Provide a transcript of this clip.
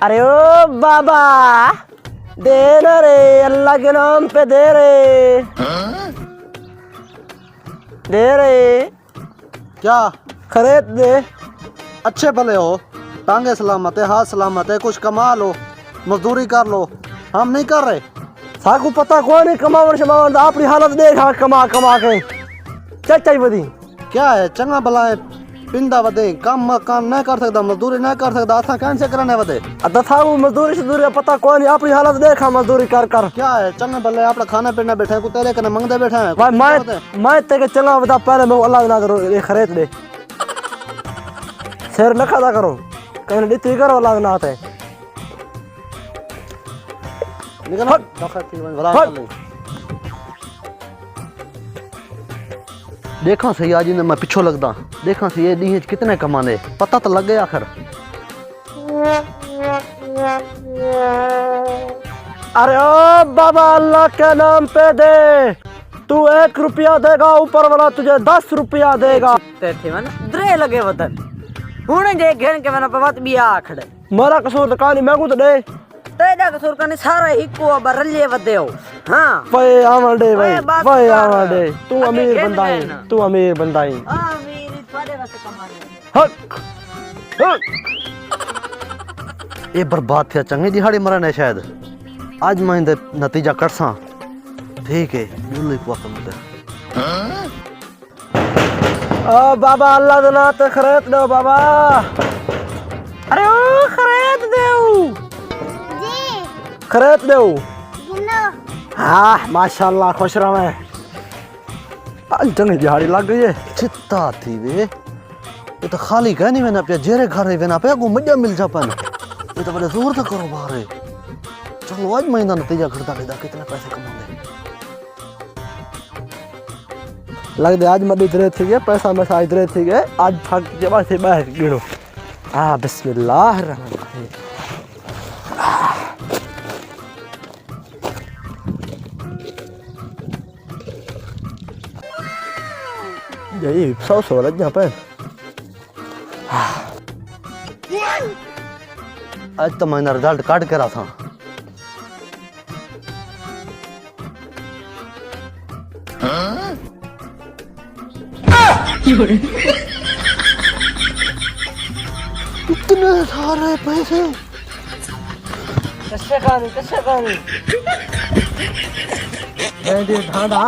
अरे ओ बाबा दे ना रे, अल्लाह के नाम पे दे रे, दे रे। क्या खरीद दे। अच्छे भले हो, टांगे सलामत है, हाथ सलामत है, कुछ कमा लो, मजदूरी कर लो, हम नहीं कर रहे। साकू पता कौन है कमावन शमावन, अपनी हालत देख कमा कमा के चाचा बदी। क्या है चंगा भला है, पिंदा वदे काम नहीं कर सकता, मजदूरी नहीं कर सकता, असा कैसे करने वदे। साकू मजदूरी शदूरी पता कौन है, अपनी हालत देखा मजदूरी कर कर। क्या है चंगा भले अपना खाना पीना बैठे को तेरे कने मंगदे बैठे हैं। भाई मैं तेरे चंगा बता पहले मैं अल्लाह ना करो ये खरीद दे, शेर न खाता करो कहीं नीति करो अल्लाह ना आते। निकल भला चल। देखा सही आज ने मैं पिछो लगदा, देखा सही ये दी कितने कमाने, पता तो लग गया आखिर। अरे ओ बाबा अल्लाह के नाम पे दे, तू 1 रुपया देगा, ऊपर वाला तुझे 10 रुपया देगा। द्रे लगे वतन हुने जे घेन के वना पवत बिया आखड़े मेरा कसूर तो कानी मैं को तो दे, तेरा कसूर कने सारा हिको बरले वदे हो। हां भाई आवन दे भाई, भाई आवन दे, तू अमीर बंदा है, तू अमीर बंदा है। अमीर थोड़े वक्त कमाने हक हक ये बर्बाद थे चंगे दिहाड़ी मरने शायद, आज मैं दे नतीजा करसा। ठीक है जुल्ली को कम ओ बाबा अल्लाह दे नाम पे खरीद दो बाबा। अरे ओ खरीद दो जी, खरीद दो हाँ माशाल्लाह खुश रहे। आज चंगी दिहाड़ी लग गई है। चित्ता थी वे, ये तो खाली कहनी मैंने पे जेरे घर वे ना पे को मजा मिल जापन, ये तो बड़े जोर से करो बाहर। चलो आज महीना नतीजा खड़ता लेदा कितने पैसे कमाऊंगे। लग दे आज मत इधर थी गए पैसा में सा इधर थी गए, आज थक के बाद से बाहर गिनो। हाँ बिस्मिल्लाह रहमान रहीम। यही 100 लग यहाँ पे। आज तो मैंने रिजल्ट काट के रहा था। इतने सारे पैसे कैसे कहानी कैसे कहानी। ढांढा